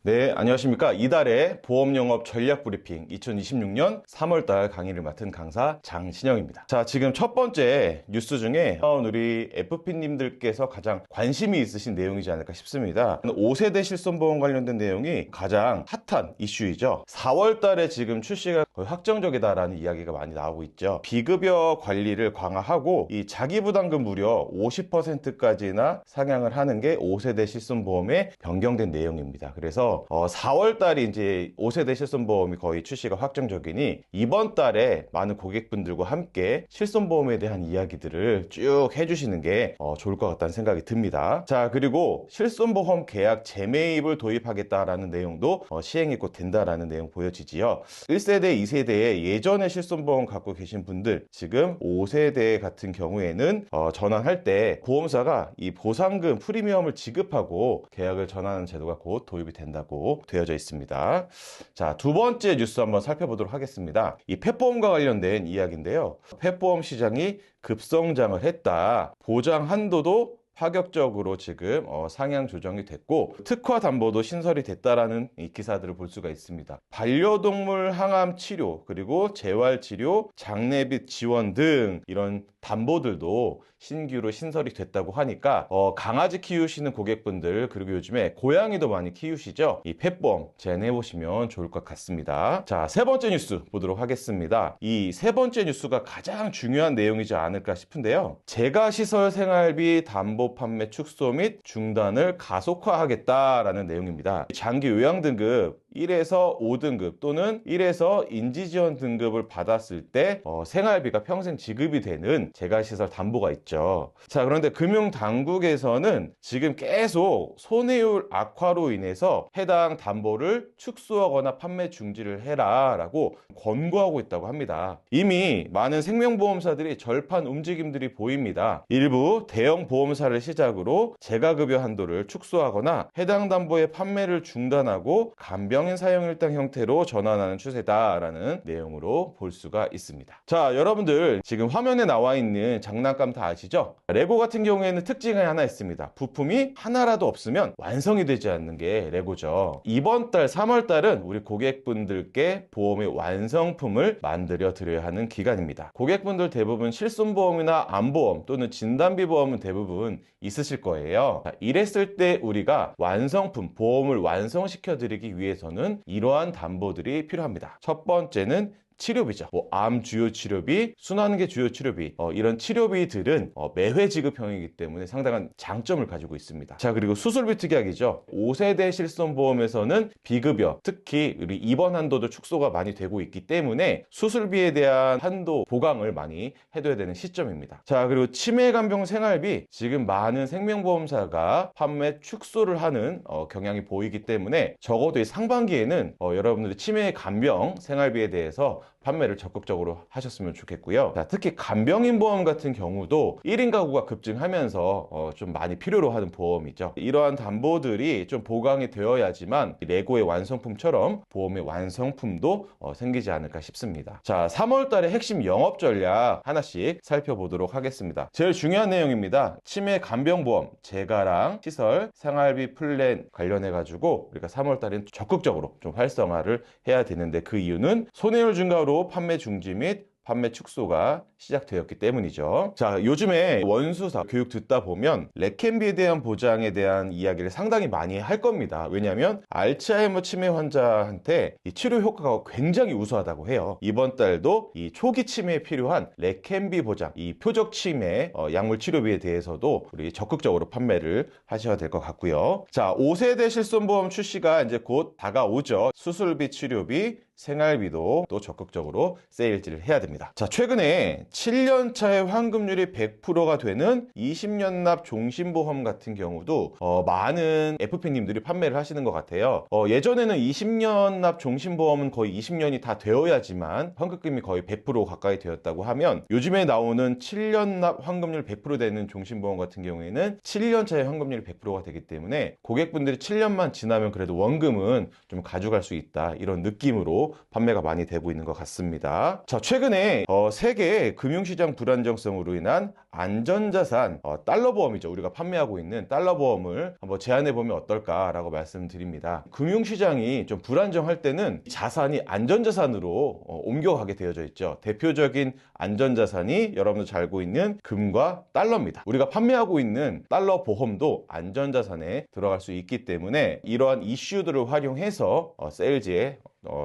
네, 안녕하십니까. 이달의 보험영업 전략 브리핑 2026년 3월달 강의를 맡은 강사 장신영입니다. 자, 지금 첫 번째 뉴스 중에 우리 FP님들께서 가장 관심이 있으신 내용이지 않을까 싶습니다. 5세대 실손보험 관련된 내용이 가장 핫한 이슈이죠. 4월달에 지금 출시가 거의 확정적이다라는 이야기가 많이 나오고 있죠. 비급여 관리를 강화하고 이 자기부담금 무려 50%까지나 상향을 하는 게 5세대 실손보험에 변경된 내용입니다. 그래서 4월 달이 이제 5세대 실손보험이 거의 출시가 확정적이니 이번 달에 많은 고객분들과 함께 실손보험에 대한 이야기들을 쭉 해주시는 게 좋을 것 같다는 생각이 듭니다. 자, 그리고 실손보험 계약 재매입을 도입하겠다라는 내용도 시행이 곧 된다라는 내용 보여지지요. 1세대, 2세대에 예전에 실손보험 갖고 계신 분들 지금 5세대 같은 경우에는 전환할 때 보험사가 이 보상금 프리미엄을 지급하고 계약을 전환하는 제도가 곧 도입이 된다고 되어져 있습니다. 자, 두 번째 뉴스 한번 살펴보도록 하겠습니다. 이 펫보험과 관련된 이야기인데요. 펫보험 시장이 급성장을 했다. 보장 한도도 파격적으로 지금 상향 조정이 됐고 특화 담보도 신설이 됐다라는 이 기사들을 볼 수가 있습니다. 반려동물 항암 치료 그리고 재활 치료, 장례비 지원 등 이런 담보들도 신규로 신설이 됐다고 하니까 강아지 키우시는 고객분들 그리고 요즘에 고양이도 많이 키우시죠? 이 펫보험 제안해 보시면 좋을 것 같습니다. 자, 세 번째 뉴스 보도록 하겠습니다. 이 세 번째 뉴스가 가장 중요한 내용이지 않을까 싶은데요. 재가시설 생활비 담보 판매 축소 및 중단을 가속화하겠다라는 내용입니다. 장기 요양 등급 1에서 5등급 또는 1에서 인지지원 등급을 받았을 때 생활비가 평생 지급이 되는 재가시설 담보가 있죠. 자, 그런데 금융당국에서는 지금 계속 손해율 악화로 인해서 해당 담보를 축소하거나 판매 중지를 해라 라고 권고하고 있다고 합니다. 이미 많은 생명보험사들이 절판 움직임들이 보입니다. 일부 대형 보험사를 시작으로 재가급여 한도를 축소하거나 해당 담보의 판매를 중단하고 간병인 사용일당 형태로 전환하는 추세다라는 내용으로 볼 수가 있습니다. 자, 여러분들 지금 화면에 나와 있는 장난감 다 아시죠? 레고 같은 경우에는 특징이 하나 있습니다. 부품이 하나라도 없으면 완성이 되지 않는 게 레고죠. 이번 달 3월 달은 우리 고객분들께 보험의 완성품을 만들어 드려야 하는 기간입니다. 고객분들 대부분 실손보험이나 암보험 또는 진단비 보험은 대부분 있으실 거예요. 자, 이랬을 때 우리가 완성품, 보험을 완성시켜 드리기 위해서는 이러한 담보들이 필요합니다. 첫 번째는 치료비죠. 암 주요 치료비, 순환계 주요 치료비 이런 치료비들은 매회 지급형이기 때문에 상당한 장점을 가지고 있습니다. 자, 그리고 수술비 특약이죠. 5세대 실손보험에서는 비급여, 특히 우리 입원 한도도 축소가 많이 되고 있기 때문에 수술비에 대한 한도 보강을 많이 해둬야 되는 시점입니다. 자, 그리고 치매간병 생활비 지금 많은 생명보험사가 판매 축소를 하는 경향이 보이기 때문에 적어도 이 상반기에는 여러분들이 치매간병 생활비에 대해서 판매를 적극적으로 하셨으면 좋겠고요. 자, 특히 간병인 보험 같은 경우도 1인 가구가 급증하면서 좀 많이 필요로 하는 보험이죠. 이러한 담보들이 좀 보강이 되어야지만 레고의 완성품처럼 보험의 완성품도 생기지 않을까 싶습니다. 자, 3월 달에 핵심 영업 전략 하나씩 살펴보도록 하겠습니다. 제일 중요한 내용입니다. 치매 간병보험, 재가랑 시설, 생활비 플랜 관련해 가지고 우리가 3월 달엔 적극적으로 좀 활성화를 해야 되는데 그 이유는 손해율 증가로 판매 중지 및 판매 축소가 시작되었기 때문이죠. 자, 요즘에 원수사 교육 듣다 보면 레캔비에 대한 보장에 대한 이야기를 상당히 많이 할 겁니다. 왜냐하면 알츠하이머 치매 환자한테 이 치료 효과가 굉장히 우수하다고 해요. 이번 달도 이 초기 치매에 필요한 레캔비 보장, 이 표적 치매 약물 치료비에 대해서도 우리 적극적으로 판매를 하셔야 될 것 같고요. 자, 5세대 실손보험 출시가 이제 곧 다가오죠. 수술비, 치료비, 생활비도 또 적극적으로 세일즈를 해야 됩니다. 자, 최근에 7년 차의 환급률이 100%가 되는 20년 납 종신보험 같은 경우도 많은 FP님들이 판매를 하시는 것 같아요. 예전에는 20년 납 종신보험은 거의 20년이 다 되어야지만 환급금이 거의 100% 가까이 되었다고 하면 요즘에 나오는 7년 납 환급률 100% 되는 종신보험 같은 경우에는 7년 차의 환급률이 100%가 되기 때문에 고객분들이 7년만 지나면 그래도 원금은 좀 가져갈 수 있다, 이런 느낌으로 상품으로 판매가 많이 되고 있는 것 같습니다. 자, 최근에 세계 금융시장 불안정성으로 인한 안전자산 달러 보험이죠. 우리가 판매하고 있는 달러 보험을 한번 제안해 보면 어떨까라고 말씀드립니다. 금융시장이 좀 불안정할 때는 자산이 안전자산으로 옮겨가게 되어져 있죠. 대표적인 안전자산이 여러분도 잘 알고 있는 금과 달러입니다. 우리가 판매하고 있는 달러 보험도 안전자산에 들어갈 수 있기 때문에 이러한 이슈들을 활용해서 세일즈에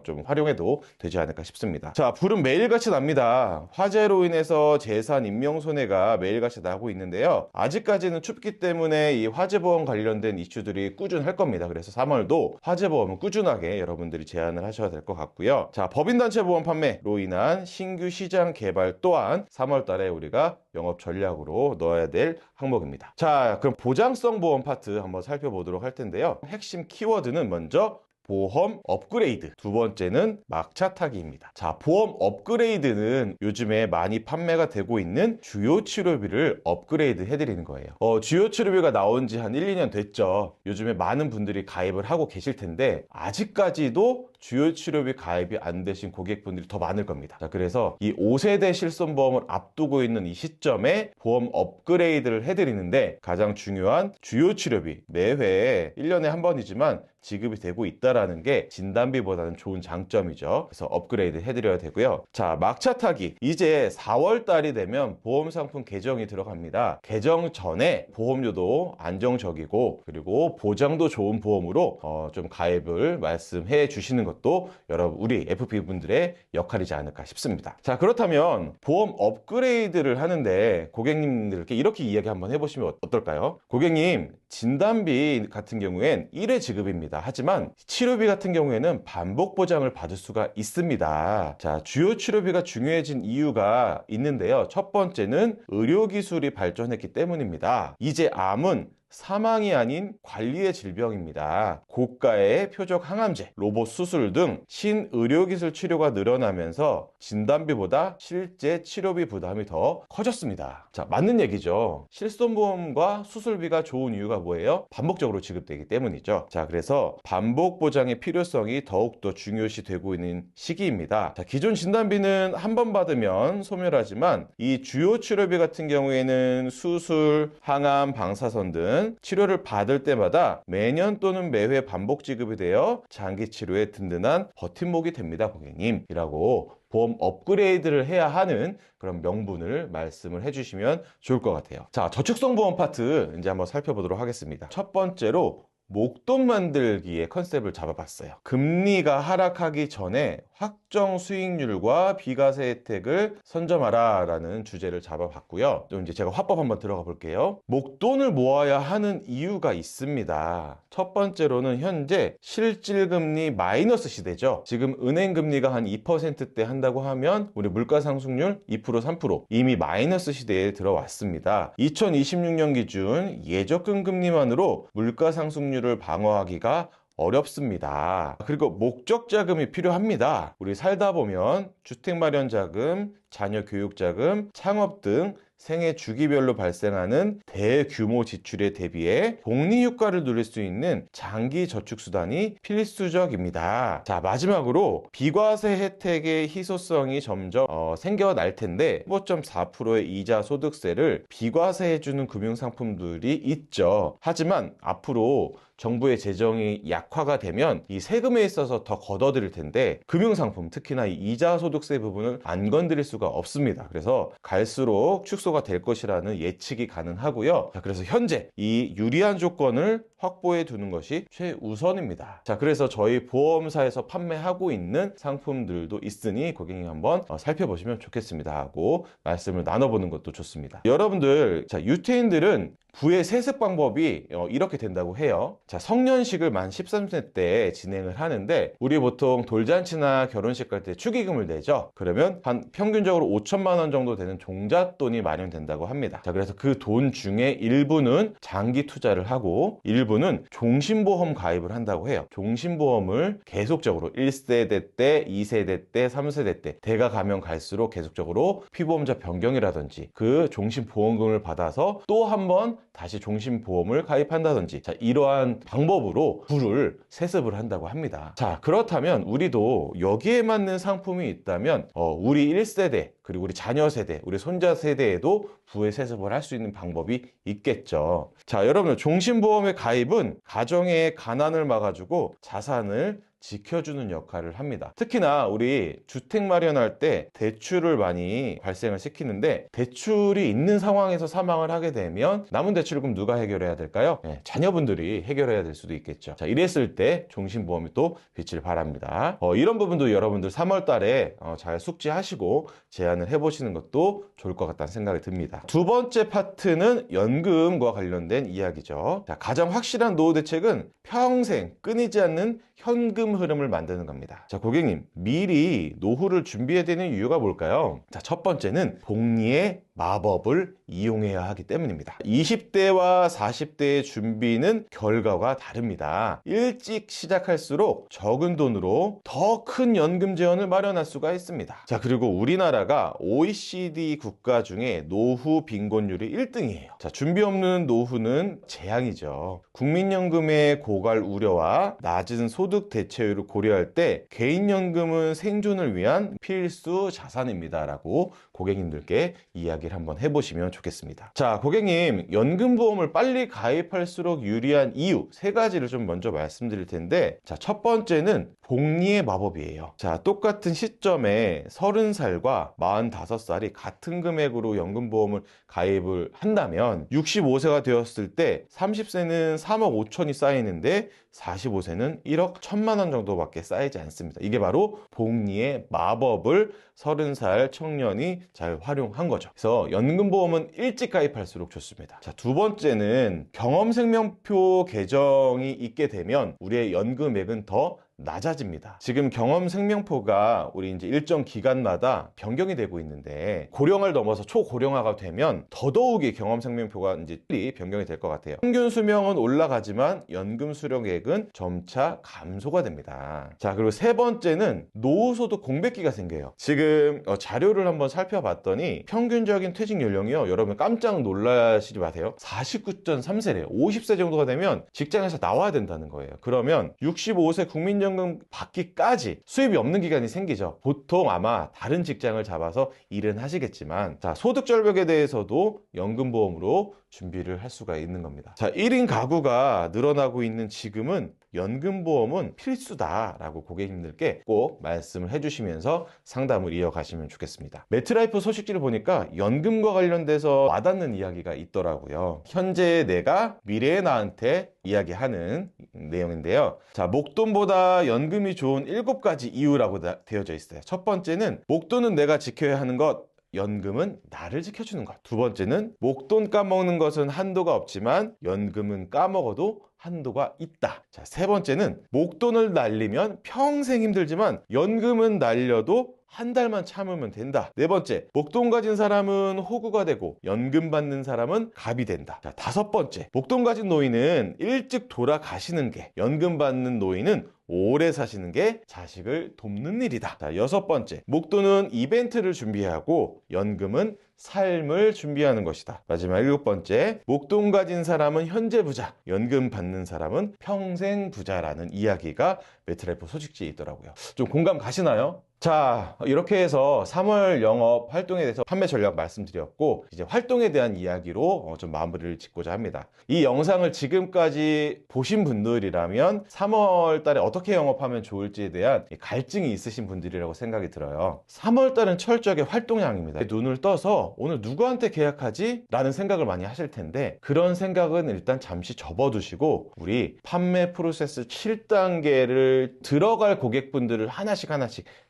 좀 활용해도 되지 않을까 싶습니다. 자, 불은 매일같이 납니다. 화재로 인해서 재산 인명손해가 매일같이 나고 있는데요. 아직까지는 춥기 때문에 이 화재보험 관련된 이슈들이 꾸준할 겁니다. 그래서 3월도 화재보험은 꾸준하게 여러분들이 제안을 하셔야 될 것 같고요. 자, 법인단체 보험 판매로 인한 신규 시장 개발 또한 3월 달에 우리가 영업 전략으로 넣어야 될 항목입니다. 자, 그럼 보장성 보험 파트 한번 살펴보도록 할 텐데요. 핵심 키워드는 먼저 보험 업그레이드, 두 번째는 막차 타기입니다. 자, 보험 업그레이드는 요즘에 많이 판매가 되고 있는 주요 치료비를 업그레이드 해드리는 거예요. 주요 치료비가 나온 지 한 1, 2년 됐죠. 요즘에 많은 분들이 가입을 하고 계실 텐데 아직까지도 주요 치료비 가입이 안 되신 고객분들이 더 많을 겁니다. 자, 그래서 이 5세대 실손보험을 앞두고 있는 이 시점에 보험 업그레이드를 해드리는데 가장 중요한 주요 치료비, 매회 1년에 한 번이지만 지급이 되고 있다라는 게 진단비보다는 좋은 장점이죠. 그래서 업그레이드 해드려야 되고요. 자, 막차 타기. 이제 4월 달이 되면 보험 상품 개정이 들어갑니다. 개정 전에 보험료도 안정적이고 그리고 보장도 좋은 보험으로 좀 가입을 말씀해 주시는 것도 여러분 우리 FP 분들의 역할이지 않을까 싶습니다. 자, 그렇다면 보험 업그레이드를 하는데 고객님들께 이렇게 이야기 한번 해보시면 어떨까요? 고객님, 진단비 같은 경우엔 1회 지급입니다. 하지만 치료비 같은 경우에는 반복 보장을 받을 수가 있습니다. 자, 주요 치료비가 중요해진 이유가 있는데요. 첫 번째는 의료기술이 발전했기 때문입니다. 이제 암은 사망이 아닌 관리의 질병입니다. 고가의 표적 항암제, 로봇 수술 등 신의료기술 치료가 늘어나면서 진단비보다 실제 치료비 부담이 더 커졌습니다. 자, 맞는 얘기죠. 실손보험과 수술비가 좋은 이유가 뭐예요? 반복적으로 지급되기 때문이죠. 자, 그래서 반복 보장의 필요성이 더욱더 중요시 되고 있는 시기입니다. 자, 기존 진단비는 한 번 받으면 소멸하지만 이 주요 치료비 같은 경우에는 수술, 항암, 방사선 등 치료를 받을 때마다 매년 또는 매회 반복 지급이 되어 장기 치료에 든든한 버팀목이 됩니다, 고객님. 이라고 보험 업그레이드를 해야 하는 그런 명분을 말씀을 해주시면 좋을 것 같아요. 자, 저축성 보험 파트 이제 한번 살펴보도록 하겠습니다. 첫 번째로 목돈 만들기의 컨셉을 잡아봤어요. 금리가 하락하기 전에 확정 수익률과 비과세 혜택을 선점하라 라는 주제를 잡아봤고요. 또 이제 제가 화법 한번 들어가 볼게요. 목돈을 모아야 하는 이유가 있습니다. 첫 번째로는 현재 실질금리 마이너스 시대죠. 지금 은행금리가 한 2%대 한다고 하면 우리 물가상승률 2% 3% 이미 마이너스 시대에 들어왔습니다. 2026년 기준 예적금 금리만으로 물가상승률을 방어하기가 어렵습니다. 그리고 목적 자금이 필요합니다. 우리 살다 보면 주택 마련 자금, 자녀 교육 자금, 창업 등 생애 주기별로 발생하는 대규모 지출에 대비해 복리 효과를 누릴 수 있는 장기 저축 수단이 필수적입니다. 자, 마지막으로 비과세 혜택의 희소성이 점점 생겨날 텐데 15.4%의 이자 소득세를 비과세해주는 금융상품들이 있죠. 하지만 앞으로 정부의 재정이 약화가 되면 이 세금에 있어서 더 걷어들일 텐데 금융상품, 특히나 이 이자 소득세 부분을 안 건드릴 수가 없습니다. 그래서 갈수록 축소가 될 것이라는 예측이 가능하고요. 자, 그래서 현재 이 유리한 조건을 확보해 두는 것이 최우선입니다. 자, 그래서 저희 보험사에서 판매하고 있는 상품들도 있으니 고객님 한번 살펴보시면 좋겠습니다 하고 말씀을 나눠보는 것도 좋습니다. 여러분들, 자, 유태인들은 부의 세습 방법이 이렇게 된다고 해요. 자, 성년식을 만 13세 때 진행을 하는데 우리 보통 돌잔치나 결혼식 갈 때 축의금을 내죠. 그러면 한 평균적으로 5천만 원 정도 되는 종잣돈이 마련된다고 합니다. 자, 그래서 그 돈 중에 일부는 장기 투자를 하고 일부는 종신보험 가입을 한다고 해요. 종신보험을 계속적으로 1세대 때, 2세대 때, 3세대 때 대가 가면 갈수록 계속적으로 피보험자 변경이라든지 그 종신보험금을 받아서 또 한 번 다시 종신보험을 가입한다든지, 자, 이러한 방법으로 부를 세습을 한다고 합니다. 자, 그렇다면 우리도 여기에 맞는 상품이 있다면 우리 1세대 그리고 우리 자녀 세대, 우리 손자 세대에도 부의 세습을 할 수 있는 방법이 있겠죠. 자, 여러분, 종신보험의 가입은 가정의 가난을 막아주고 자산을 지켜주는 역할을 합니다. 특히나 우리 주택 마련할 때 대출을 많이 발생을 시키는데, 대출이 있는 상황에서 사망을 하게 되면 남은 대출을 그럼 누가 해결해야 될까요? 네, 자녀분들이 해결해야 될 수도 있겠죠. 자, 이랬을 때 종신보험이 또 빛을 발합니다. 이런 부분도 여러분들 3월 달에 잘 숙지하시고 제안을 해보시는 것도 좋을 것 같다는 생각이 듭니다. 두 번째 파트는 연금과 관련된 이야기죠. 자, 가장 확실한 노후 대책은 평생 끊이지 않는 현금 흐름을 만드는 겁니다. 자, 고객님, 미리 노후를 준비해야 되는 이유가 뭘까요? 자, 첫 번째는 복리의 마법을 이용해야 하기 때문입니다. 20대와 40대의 준비는 결과가 다릅니다. 일찍 시작할수록 적은 돈으로 더 큰 연금 재원을 마련할 수가 있습니다. 자, 그리고 우리나라가 OECD 국가 중에 노후 빈곤율이 1등이에요. 자, 준비 없는 노후는 재앙이죠. 국민연금의 고갈 우려와 낮은 소득 대체율을 고려할 때 개인연금은 생존을 위한 필수 자산입니다 라고 고객님들께 이야기를 한번 해보시면 좋겠습니다. 자, 고객님, 연금보험을 빨리 가입할수록 유리한 이유 3가지를 좀 먼저 말씀드릴 텐데, 자, 첫 번째는 복리의 마법이에요. 자, 똑같은 시점에 30살과 45살이 같은 금액으로 연금보험을 가입을 한다면 65세가 되었을 때 30세는 3억 5천이 쌓이는데 45세는 1억 1천만 원 정도밖에 쌓이지 않습니다. 이게 바로 복리의 마법을 30살 청년이 잘 활용한 거죠. 그래서 연금보험은 일찍 가입할수록 좋습니다. 자, 두 번째는 경험생명표 계정이 있게 되면 우리의 연금액은 더 낮아집니다. 지금 경험생명표가 우리 이제 일정 기간마다 변경이 되고 있는데, 고령을 넘어서 초고령화가 되면 더더욱이 경험생명표가 이제 변경이 될 것 같아요. 평균 수명은 올라가지만 연금 수령액은 점차 감소가 됩니다. 자, 그리고 세 번째는 노후소득 공백기가 생겨요. 지금 자료를 한번 살펴봤더니 평균적인 퇴직 연령이요, 여러분 깜짝 놀라시지 마세요. 49.3세래요. 50세 정도가 되면 직장에서 나와야 된다는 거예요. 그러면 65세 국민연금 받기까지 수입이 없는 기간이 생기죠. 보통 아마 다른 직장을 잡아서 일은 하시겠지만, 자, 소득 절벽에 대해서도 연금보험으로 준비를 할 수가 있는 겁니다. 자, 1인 가구가 늘어나고 있는 지금은 연금보험은 필수다라고 고객님들께 꼭 말씀을 해주시면서 상담을 이어가시면 좋겠습니다. 매트라이프 소식지를 보니까 연금과 관련돼서 와닿는 이야기가 있더라고요. 현재 내가 미래의 나한테 이야기하는 내용인데요. 자, 목돈보다 연금이 좋은 7가지 이유라고 되어져 있어요. 첫 번째는 목돈은 내가 지켜야 하는 것, 연금은 나를 지켜주는 것. 두 번째는 목돈 까먹는 것은 한도가 없지만 연금은 까먹어도 한도가 있다. 자, 세 번째는 목돈을 날리면 평생 힘들지만 연금은 날려도 한 달만 참으면 된다. 네 번째, 목돈 가진 사람은 호구가 되고 연금 받는 사람은 갑이 된다. 자, 다섯 번째, 목돈 가진 노인은 일찍 돌아가시는 게, 연금 받는 노인은 오래 사시는 게 자식을 돕는 일이다. 자, 여섯 번째, 목돈은 이벤트를 준비하고 연금은 삶을 준비하는 것이다. 마지막 일곱 번째, 목돈 가진 사람은 현재 부자, 연금 받는 사람은 평생 부자라는 이야기가 매트라이프 소식지에 있더라고요. 좀 공감 가시나요? 자, 이렇게 해서 3월 영업 활동에 대해서 판매 전략 말씀드렸고, 이제 활동에 대한 이야기로 좀 마무리를 짓고자 합니다. 이 영상을 지금까지 보신 분들이라면 3월 달에 어떻게 영업하면 좋을지에 대한 갈증이 있으신 분들이라고 생각이 들어요. 3월 달은 철저하게 활동량입니다. 눈을 떠서 오늘 누구한테 계약하지? 라는 생각을 많이 하실 텐데, 그런 생각은 일단 잠시 접어두시고 우리 판매 프로세스 7단계를 들어갈 고객분들을 하나씩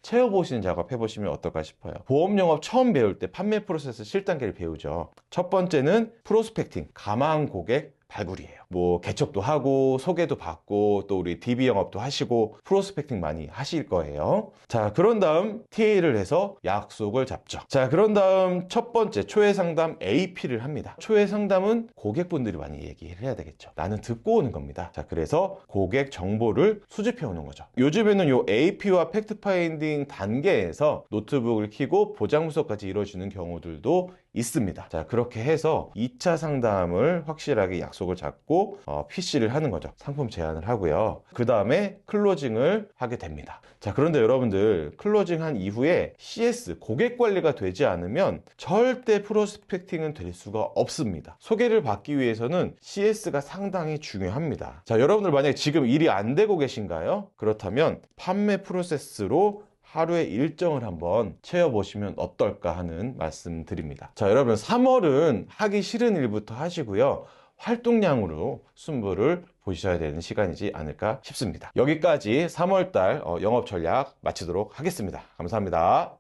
채워보시는 작업 해보시면 어떨까 싶어요. 보험 영업 처음 배울 때 판매 프로세스 7단계를 배우죠. 첫 번째는 프로스펙팅, 가망 고객 발굴이에요. 뭐 개척도 하고 소개도 받고 또 우리 DB 영업도 하시고 프로스펙팅 많이 하실 거예요. 자, 그런 다음 TA를 해서 약속을 잡죠. 자, 그런 다음 첫 번째 초회 상담 AP를 합니다. 초회 상담은 고객분들이 많이 얘기를 해야 되겠죠. 나는 듣고 오는 겁니다. 자, 그래서 고객 정보를 수집해 오는 거죠. 요즘에는 요 AP와 팩트 파인딩 단계에서 노트북을 켜고 보장 분석까지 이루어지는 경우들도 있습니다. 자, 그렇게 해서 2차 상담을 확실하게 약속을 잡고 PC를 하는 거죠. 상품 제안을 하고요. 그 다음에 클로징을 하게 됩니다. 자, 그런데 여러분들 클로징 한 이후에 CS 고객 관리가 되지 않으면 절대 프로스펙팅은 될 수가 없습니다. 소개를 받기 위해서는 CS가 상당히 중요합니다. 자, 여러분들 만약에 지금 일이 안 되고 계신가요? 그렇다면 판매 프로세스로 하루의 일정을 한번 채워보시면 어떨까 하는 말씀 드립니다. 자, 여러분 3월은 하기 싫은 일부터 하시고요. 활동량으로 승부를 보셔야 되는 시간이지 않을까 싶습니다. 여기까지 3월달 영업 전략 마치도록 하겠습니다. 감사합니다.